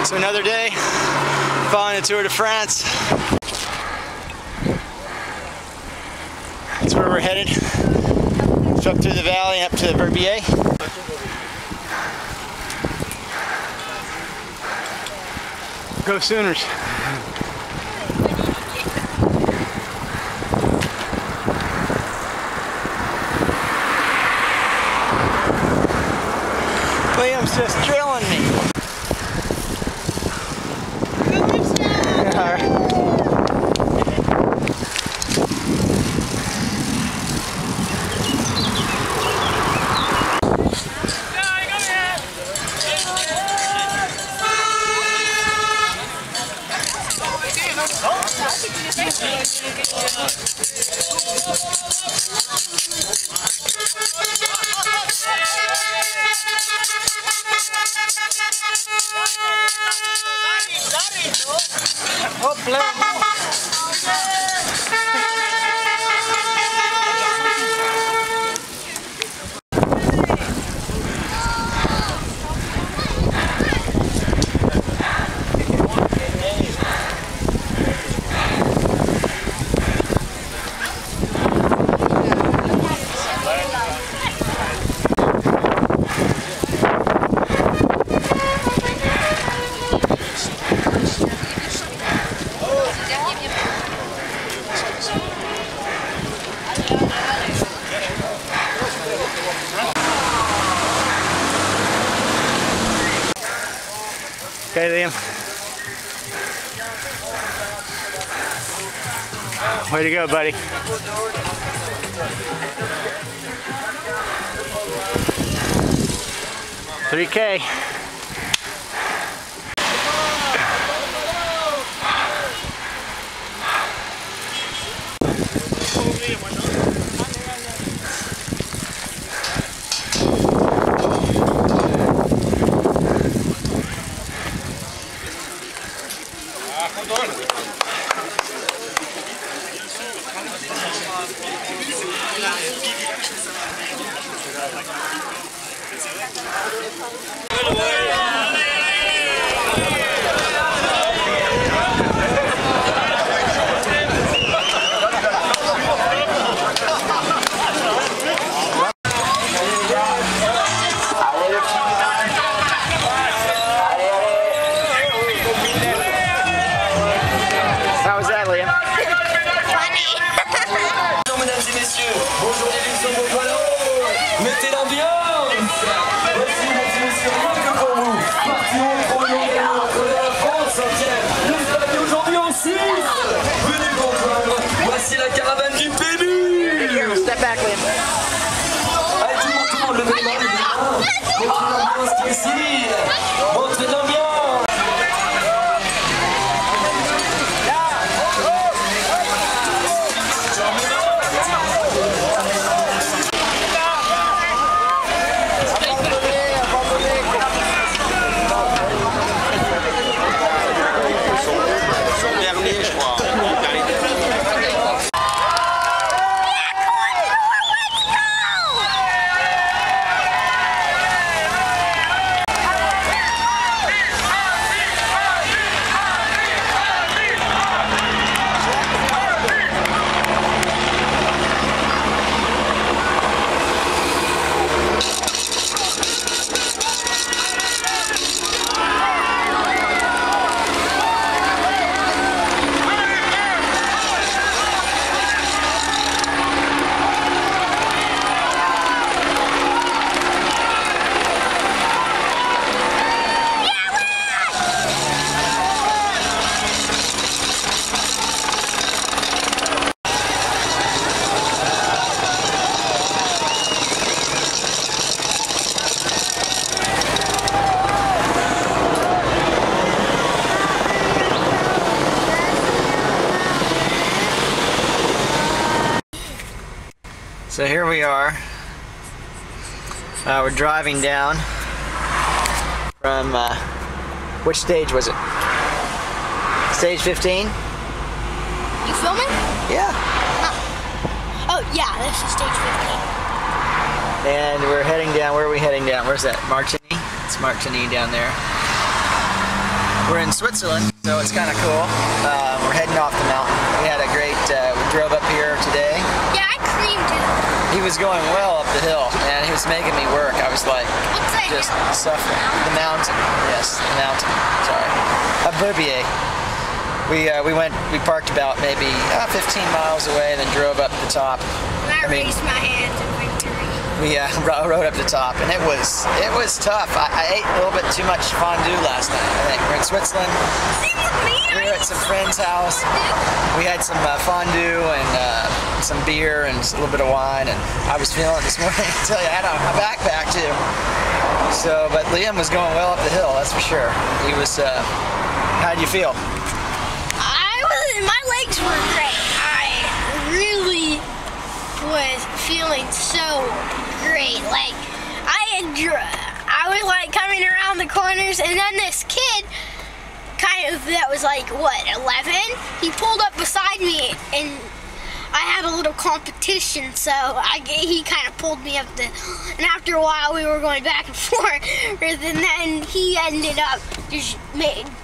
So another day, following the Tour de France. That's where we're headed. Up through the valley, up to Verbier. Go Sooners. Liam's just drilling me. All right. Okay, Liam. Way to go, buddy. 3K. Mettez l'ambiance. Voici, mesdames et messieurs, rien que pour vous. Partirons pour le de la France entière. Nous sommes aujourd'hui en 6. Venez nous rejoindre. Voici la caravane du PMU. Step back, Liam. Allez, tout le monde, levez les mains. Montrez l'ambiance qui est ici. Montrez l'ambiance. So here we are. We're driving down from, which stage was it? Stage 15? You filming? Yeah. Oh yeah, this is stage 15. And we're heading down, where are we heading down? Where's that? Martigny? It's Martigny down there. We're in Switzerland, so it's kind of cool. We're heading off the mountain. We had a great, we drove up here today. Yeah, I creamed it. He was going well up the hill, and he was making me work. I was like, What's that just hill? suffering. The mountain, yes, the mountain, sorry. Verbier. We parked about maybe 15 miles away, and then drove up to the top. And I raised my hands in victory. We rode up to the top, and it was tough. I ate a little bit too much fondue last night. I think we're in Switzerland. Same with me. We were at some friend's house. We had some fondue and some beer and just a little bit of wine, and I was feeling it this morning. I tell you, I had on my backpack too. So, but Liam was going well up the hill, that's for sure. He was. How did you feel? My legs were great. I really was feeling so great. Like I was like coming around the corners, and then this kid, kind of that was like what 11, he pulled up beside me, and I had a little competition, so he kind of pulled me up and after a while we were going back and forth, and then he ended up just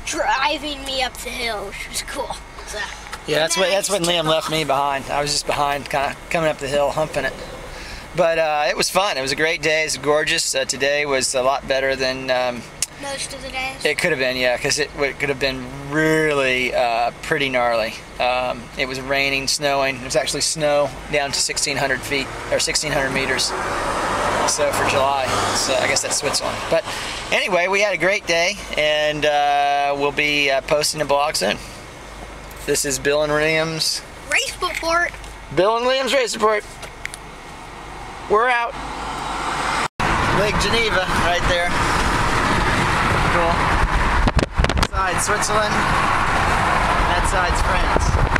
driving me up the hill, which was cool. So, yeah, that's when Liam left me behind. I was just behind, kind of coming up the hill, humping it. But it was fun. It was a great day. It was gorgeous. Today was a lot better than most of the days. It could have been, yeah, because it could have been really pretty gnarly. It was raining, snowing. It was actually snow down to 1,600 feet or 1,600 meters. So for July, so I guess that's Switzerland. But anyway, we had a great day, and we'll be posting a blog soon. This is Bill and Liam's race report. Bill and Liam's race report. We're out. Lake Geneva, right there. Cool. That side's Switzerland. That side's France.